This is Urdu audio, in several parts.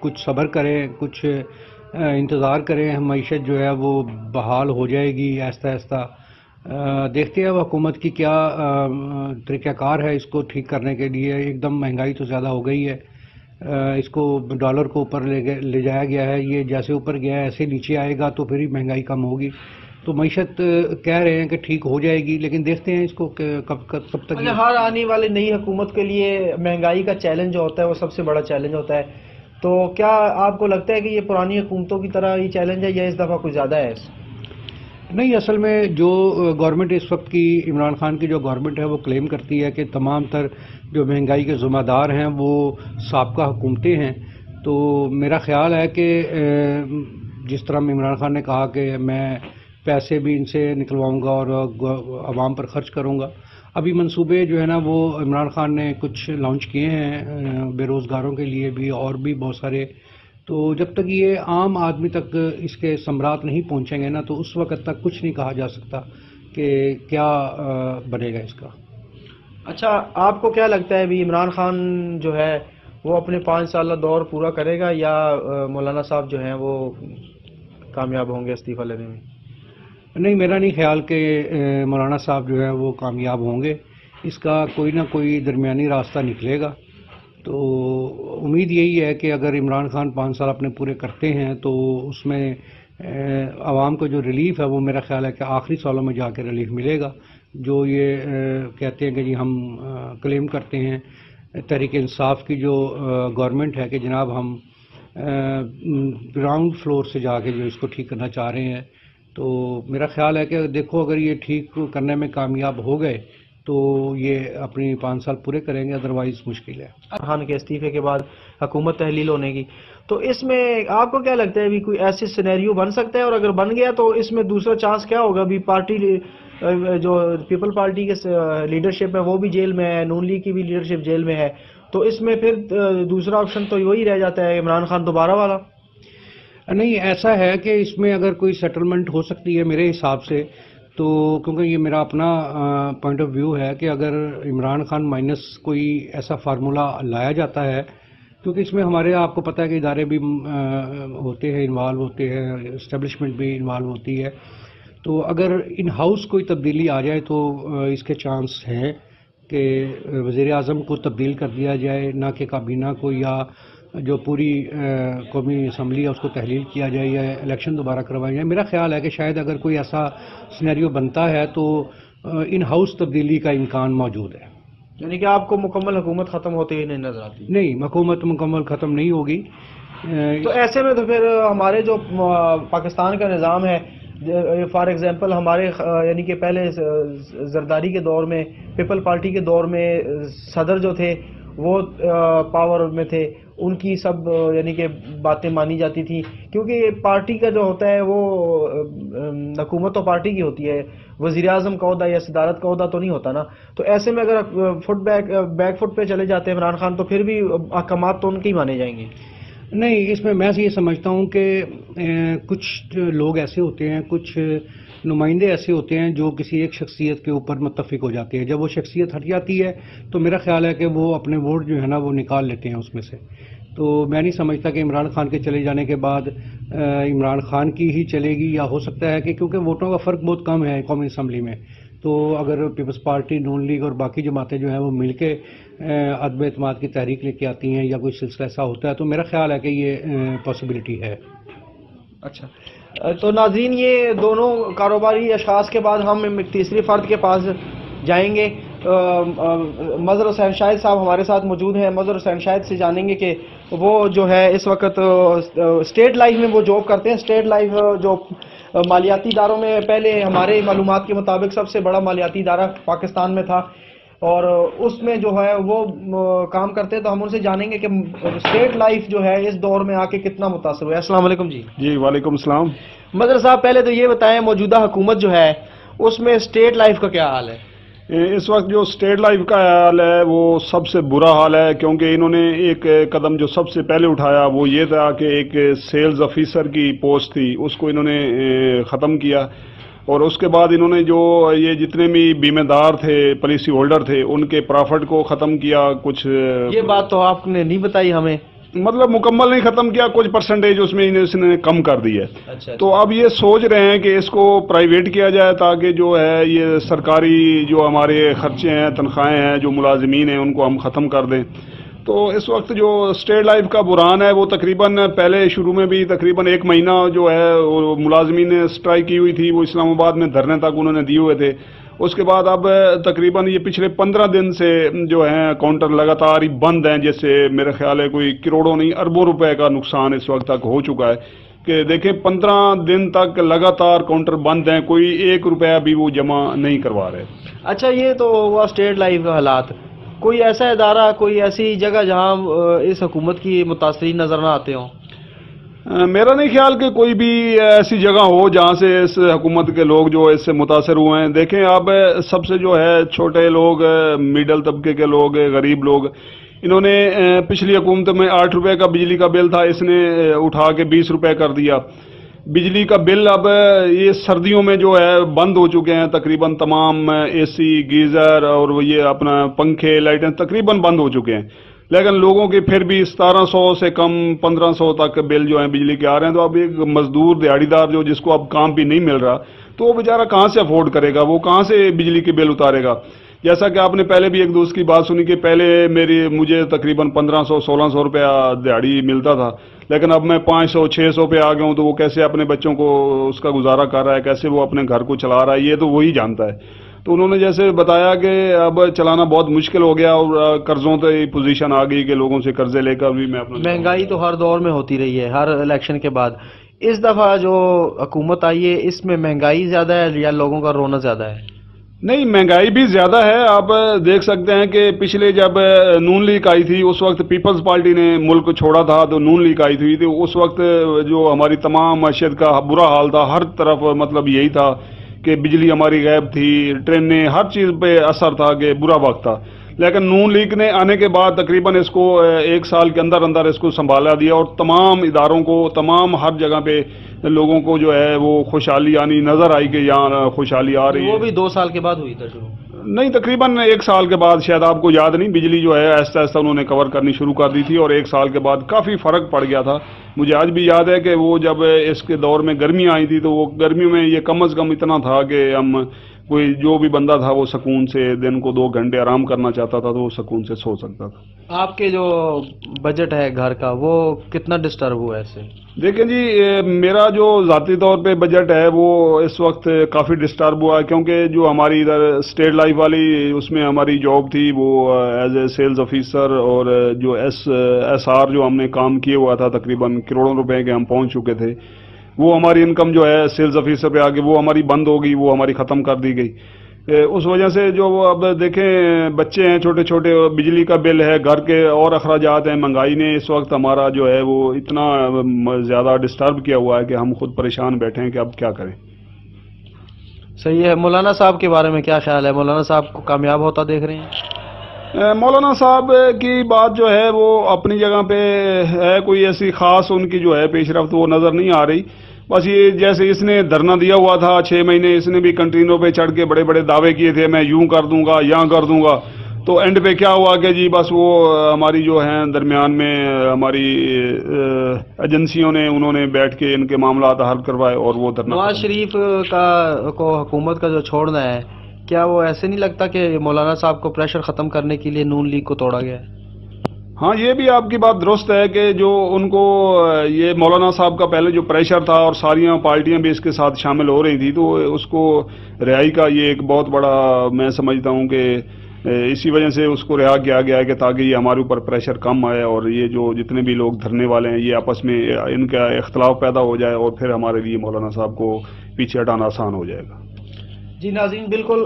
کچھ صبر کریں، کچھ انتظار کریں، معیشت جو ہے وہ بحال ہو جائے گی آہستہ آہستہ۔ دیکھتے ہیں اب حکومت کی کیا طریقہ کار ہے اس کو ٹھیک کرنے کے لیے۔ ایک دم مہنگائی تو زیادہ ہو گئی ہے، اس کو ڈالر کو اوپر لے جایا گیا ہے، یہ جیسے اوپر گیا ہے ایسے نیچے آئے گا تو پھر ہی مہنگائی کم ہوگی۔ تو معیشت کہہ رہے ہیں کہ ٹھیک ہو جائے گی، لیکن دیکھتے ہیں اس کو کہ کب تک۔ ہر آنے والے نئی حکومت کے لیے مہنگائی کا چیلنج جو ہوتا ہے وہ سب سے بڑا چیلنج ہوتا ہے، تو کیا آپ کو لگتا ہے کہ یہ پرانی حکومتوں کی طرح یہ چیلنج ہے یا اس دفعہ کچھ زیادہ ہے؟ نہیں، اصل میں جو گورنمنٹ اس وقت کی، عمران خان کی جو گورنمنٹ ہے وہ کلیم کرتی ہے کہ تمام تر جو مہنگائی کے ذمہ دار ہیں وہ سابقہ حکومتیں ہیں۔ تو میرا خیال ہے کہ جس طرح عمران خان نے کہا کہ میں پیسے بھی ان سے نکلواؤں گا اور عوام پر خرچ کروں گا، ابھی منصوبے جو ہے نا وہ عمران خان نے کچھ لانچ کیے ہیں بے روزگاروں کے لیے بھی اور بھی بہت سارے۔ تو جب تک یہ عام آدمی تک اس کے ثمرات نہیں پہنچیں گے نا تو اس وقت تک کچھ نہیں کہا جا سکتا کہ کیا بنے گا اس کا۔ اچھا، آپ کو کیا لگتا ہے ابھی عمران خان جو ہے وہ اپنے 5 سالہ دور پورا کرے گا یا مولانا صاحب جو ہیں وہ کامیاب ہوں گے استعفیٰ لینے میں؟ نہیں، میرا نہیں خیال کہ مولانا صاحب جو ہے وہ کامیاب ہوں گے، اس کا کوئی نہ کوئی درمیانی راستہ نکلے گا۔ تو امید یہی ہے کہ اگر عمران خان 5 سال اپنے پورے کرتے ہیں تو اس میں عوام کو جو ریلیف ہے وہ میرا خیال ہے کہ آخری سالوں میں جا کے ریلیف ملے گا۔ جو یہ کہتے ہیں کہ جی ہم کلیم کرتے ہیں تحریک انصاف کی جو گورنمنٹ ہے کہ جناب ہم گراؤنڈ فلور سے جا کے جو اس کو ٹھیک کرنا چاہ رہے ہیں، تو میرا خیال ہے کہ دیکھو اگر یہ ٹھیک کرنے میں کامیاب ہو گئے تو یہ اپنی 5 سال پورے کریں گے، ادروائز مشکل ہے۔ خان کے استعفے کے بعد حکومت تحلیل ہونے کی، تو اس میں آپ کو کیا لگتا ہے ابھی کوئی ایسی سینیریو بن سکتا ہے، اور اگر بن گیا تو اس میں دوسرا چانس کیا ہوگا؟ ابھی پارٹی جو پیپل پارٹی کے لیڈرشپ ہے وہ بھی جیل میں ہے، نون لیگ کی بھی لیڈرشپ جیل میں ہے، تو اس میں پھر دوسرا آپشن تو وہی رہ جاتا ہے عمران خان دوبارہ والا۔ نہیں، ایسا ہے کہ اس میں اگر کوئی سیٹلمنٹ ہو سکتی ہے میرے حساب سے، تو کیونکہ یہ میرا اپنا پوائنٹ آف ویو ہے کہ اگر عمران خان مائنس کوئی ایسا فارمولا لایا جاتا ہے، کیونکہ اس میں ہمارے آپ کو پتہ ہے کہ ادارے بھی ہوتے ہیں، انوالو ہوتے ہیں، اسٹیبلشمنٹ بھی انوالو ہوتی ہے، تو اگر ان ہاؤس کوئی تبدیلی آ جائے تو اس کے چانس ہیں کہ وزیر اعظم کو تبدیل کر دیا جائے، نہ کہ کابینہ کو، یا جو پوری قومی اسمبلی ہے اس کو تحلیل کیا جائے یا الیکشن دوبارہ کروایا جائے۔ میرا خیال ہے کہ شاید اگر کوئی ایسا سینیریو بنتا ہے تو ان ہاؤس تبدیلی کا امکان موجود ہے۔ یعنی کہ آپ کو مکمل حکومت ختم ہوتے ہی نہیں نظر آتی؟ نہیں، حکومت مکمل ختم نہیں ہوگی۔ تو ایسے میں تو پھر ہمارے جو پاکستان کا نظام ہے، فار ایگزامپل ہمارے یعنی کہ پہلے زرداری کے دور میں، پیپل پارٹی کے دور میں صدر جو تھے وہ پاور میں تھے، ان کی سب یعنی کہ باتیں مانی جاتی تھیں، کیونکہ پارٹی کا جو ہوتا ہے وہ حکومت تو پارٹی کی ہوتی ہے، وزیر اعظم کا عہدہ یا صدارت کا عہدہ تو نہیں ہوتا نا۔ تو ایسے میں اگر بیک فٹ پہ چلے جاتے ہیں عمران خان تو پھر بھی احکامات تو ان کے ہی مانے جائیں گے۔ نہیں، اس میں یہ سمجھتا ہوں کہ کچھ لوگ ایسے ہوتے ہیں، کچھ نمائندے ایسے ہوتے ہیں جو کسی ایک شخصیت کے اوپر متفق ہو جاتے ہیں، جب وہ شخصیت ہٹ جاتی ہے تو میرا خیال ہے کہ وہ اپنے ووٹ جو ہے نا وہ نکال لیتے ہیں اس میں سے۔ تو میں نہیں سمجھتا کہ عمران خان کے چلے جانے کے بعد عمران خان کی ہی چلے گی، یا ہو سکتا ہے کہ کیونکہ ووٹوں کا فرق بہت کم ہے قومی اسمبلی میں، تو اگر پیپلز پارٹی، نون لیگ اور باقی جماعتیں جو ہیں وہ مل کے عدم اعتماد کی تحریک لے کے آتی ہیں یا کوئی سلسلہ ایسا ہوتا ہے تو میرا خیال ہے کہ یہ پاسبلٹی ہے۔ اچھا، تو ناظرین، یہ دونوں کاروباری اشخاص کے بعد ہم ایک تیسری فرد کے پاس جائیں گے۔ مظہر حسین شاہد صاحب ہمارے ساتھ موجود ہیں۔ مظہر حسین شاہد سے جانیں گے کہ وہ جو ہے اس وقت اسٹیٹ لائف میں وہ جاب کرتے ہیں۔ اسٹیٹ لائف جو مالیاتی اداروں میں پہلے ہمارے معلومات کے مطابق سب سے بڑا مالیاتی ادارہ پاکستان میں تھا، اور اس میں جو ہے وہ کام کرتے ہیں، تو ہم ان سے جانیں گے کہ اسٹیٹ لائف جو ہے اس دور میں آ کے کتنا متاثر ہوا ہے۔ السلام علیکم جی۔ جی وعلیکم السلام۔ مظہر صاحب، پہلے تو یہ بتائیں موجودہ حکومت جو ہے اس میں اسٹیٹ لائف کا کیا حال ہے؟ اس وقت جو اسٹیٹ لائف کا حال ہے وہ سب سے برا حال ہے، کیونکہ انہوں نے ایک قدم جو سب سے پہلے اٹھایا وہ یہ تھا کہ ایک سیلز آفیسر کی پوسٹ تھی اس کو انہوں نے ختم کیا، اور اس کے بعد انہوں نے جو یہ جتنے بھی بیمے دار تھے پالیسی ہولڈر تھے ان کے پرافٹ کو ختم کیا. کچھ یہ بات تو آپ نے نہیں بتائی ہمیں. مطلب مکمل نہیں ختم کیا, کچھ پرسنٹیج اس میں اس نے کم کر دی ہے. تو اب یہ سوچ رہے ہیں کہ اس کو پرائیویٹ کیا جائے تاکہ جو ہے یہ سرکاری جو ہمارے خرچے ہیں تنخواہیں ہیں جو ملازمین ہیں ان کو ہم ختم کر دیں. تو اس وقت جو اسٹیٹ لائف کا بحران ہے وہ تقریباً پہلے شروع میں بھی تقریباً 1 مہینہ جو ہے ملازمین نے اسٹرائک کی ہوئی تھی, وہ اسلام آباد میں دھرنے تک انہوں نے دیے ہوئے تھے. اس کے بعد اب تقریباً یہ پچھلے 15 دن سے جو ہیں کاؤنٹر لگاتار ہی بند ہیں, جیسے میرے خیال ہے کوئی کروڑوں نہیں اربوں روپے کا نقصان اس وقت تک ہو چکا ہے. کہ دیکھیں 15 دن تک لگاتار کاؤنٹر بند ہیں, کوئی 1 روپیہ بھی وہ جمع نہیں کروا رہے. اچھا, یہ تو ہوا اسٹیٹ لائف کا حالات. کوئی ایسا ادارہ, کوئی ایسی جگہ جہاں اس حکومت کی متاثرین نظر نہ آتے ہوں؟ میرا نہیں خیال کہ کوئی بھی ایسی جگہ ہو جہاں سے اس حکومت کے لوگ جو اس سے متاثر ہوئے ہیں. دیکھیں آپ سب سے جو ہے چھوٹے لوگ, میڈل طبقے کے لوگ, غریب لوگ, انہوں نے پچھلی حکومت میں 8 روپے کا بجلی کا بل تھا, اس نے اٹھا کے 20 روپے کر دیا. بجلی کا بل اب یہ سردیوں میں جو ہے بند ہو چکے ہیں تقریباً تمام اے سی, گیزر اور یہ اپنا پنکھے, لائٹیں تقریباً بند ہو چکے ہیں. لیکن لوگوں کے پھر بھی 1700 سے کم 1500 تک بل جو ہیں بجلی کے آ رہے ہیں. تو اب ایک مزدور دیہڑی دار جو جس کو اب کام بھی نہیں مل رہا تو وہ بیچارہ کہاں سے افورڈ کرے گا, وہ کہاں سے بجلی کے بل اتارے گا. جیسا کہ آپ نے پہلے بھی ایک دوست کی بات سنی کہ پہلے مجھے تقریباً 1500-1600 روپیہ دیہڑی ملتا تھا, لیکن اب میں 500-600 پہ آ گیا ہوں. تو وہ کیسے اپنے بچوں کو اس کا گزارا کر رہا ہے, کیسے وہ اپنے گھر کو چلا رہا ہے, یہ تو وہی جانتا ہے. تو انہوں نے جیسے بتایا کہ اب چلانا بہت مشکل ہو گیا اور قرضوں تو پوزیشن آ گئی کہ لوگوں سے قرضے لے کر بھی میں اپنا. مہنگائی تو ہر دور میں ہوتی رہی ہے, ہر الیکشن کے بعد. اس دفعہ جو حکومت آئی ہے اس میں مہنگائی زیادہ ہے یا لوگوں کا رونا زیادہ ہے؟ نہیں, مہنگائی بھی زیادہ ہے. آپ دیکھ سکتے ہیں کہ پچھلے جب نون لیگ آئی تھی اس وقت پیپلز پارٹی نے ملک چھوڑا تھا, تو نون لیگ آئی تھی تو اس وقت جو ہماری تمام معیشت کا برا حال تھا, ہر طرف مطلب یہی تھا کہ بجلی ہماری غائب تھی, ٹرینیں, ہر چیز پہ اثر تھا کہ برا وقت تھا. لیکن نون لیگ نے آنے کے بعد تقریباً اس کو 1 سال کے اندر اندر اس کو سنبھالا دیا اور تمام اداروں کو, تمام ہر جگہ پہ لوگوں کو جو ہے وہ خوشحالی آنی نظر آئی کہ یہاں خوشحالی آ رہی ہے. وہ بھی 2 سال کے بعد ہوئی تھا شروع؟ نہیں, تقریباً 1 سال کے بعد, شاید آپ کو یاد نہیں, بجلی جو ہے آہستہ آہستہ انہوں نے کور کرنی شروع کر دی تھی اور 1 سال کے بعد کافی فرق پڑ گیا تھا. مجھے آج بھی یاد ہے کہ وہ جب اس کے دور میں گرمیاں آئی تھی تو وہ گرمیوں میں یہ کم از کم اتنا تھا کہ ہم کوئی جو بھی بندہ تھا وہ سکون سے دن کو 2 گھنٹے آرام کرنا چاہتا تھا تو وہ سکون سے سو سکتا تھا. آپ کے جو بجٹ ہے گھر کا وہ کتنا ڈسٹرب ہوا ہے اس سے؟ دیکھیں جی, میرا جو ذاتی طور پہ بجٹ ہے وہ اس وقت کافی ڈسٹرب ہوا ہے کیونکہ جو ہماری ادھر اسٹیٹ لائف والی اس میں ہماری جاب تھی وہ ایز اے سیلز آفیسر, اور جو ایس آر جو ہم نے کام کیے ہوا تھا تقریباً کروڑوں روپے کے ہم پہنچ چکے تھے, وہ ہماری انکم جو ہے سیلز آفیسر پہ آگے وہ ہماری بند ہو گئی, وہ ہماری ختم کر دی گئی. اس وجہ سے جو اب دیکھیں بچے ہیں چھوٹے چھوٹے, بجلی کا بل ہے, گھر کے اور اخراجات ہیں, مہنگائی نے اس وقت ہمارا جو ہے وہ اتنا زیادہ ڈسٹرب کیا ہوا ہے کہ ہم خود پریشان بیٹھے ہیں کہ اب کیا کریں. صحیح ہے. مولانا صاحب کے بارے میں کیا خیال ہے؟ مولانا صاحب کو کامیاب ہوتا دیکھ رہے ہیں؟ مولانا صاحب کی بات جو ہے وہ اپنی جگہ پہ ہے, کوئی ایسی خاص ان کی جو ہے پیش رفت وہ نظر نہیں آ رہی. بس یہ جیسے اس نے دھرنا دیا ہوا تھا 6 مہینے, اس نے بھی کنٹینروں پہ چڑھ کے بڑے بڑے دعوے کیے تھے, میں یوں کر دوں گا, یہاں کر دوں گا. تو اینڈ پہ کیا ہوا کہ جی بس وہ ہماری جو ہیں درمیان میں ہماری ایجنسیوں نے انہوں نے بیٹھ کے ان کے معاملات حل کروائے اور وہ دھرنا. نواز شریف کو حکومت کا جو چھوڑنا ہے, کیا وہ ایسے نہیں لگتا کہ مولانا صاحب کو پریشر ختم کرنے کے لیے نون لیگ کو توڑا گیا ہے؟ ہاں, یہ بھی آپ کی بات درست ہے کہ جو ان کو یہ مولانا صاحب کا پہلے جو پریشر تھا اور ساریاں پارٹیاں بھی اس کے ساتھ شامل ہو رہی تھی تو اس کو رہائی کا یہ ایک بہت بڑا میں سمجھتا ہوں کہ اسی وجہ سے اس کو رہا کیا گیا ہے کہ تاکہ یہ ہمارے اوپر پریشر کم آئے اور یہ جو جتنے بھی لوگ دھرنے والے ہیں یہ آپس میں ان کا اختلاف پیدا ہو جائے اور پھر ہمارے لیے مولانا صاحب کو پیچھے ہٹانا آسان ہو جائے گا. جی ناظرین, بالکل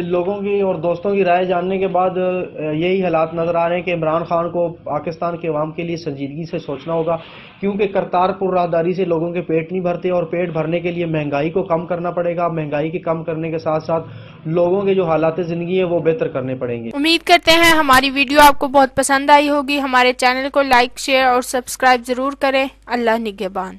لوگوں کی اور دوستوں کی رائے جاننے کے بعد یہی حالات نظر آ رہے ہیں کہ عمران خان کو پاکستان کے عوام کے لیے سنجیدگی سے سوچنا ہوگا, کیونکہ کرتارپور راہداری سے لوگوں کے پیٹ نہیں بھرتے اور پیٹ بھرنے کے لیے مہنگائی کو کم کرنا پڑے گا. مہنگائی کے کم کرنے کے ساتھ ساتھ لوگوں کے جو حالات زندگی ہیں وہ بہتر کرنے پڑیں گے. امید کرتے ہیں ہماری ویڈیو آپ کو بہت پسند آئی ہوگی. ہمارے چینل کو لائک, شیئر اور سبسکرائب ضرور کریں. اللہ نگہبان.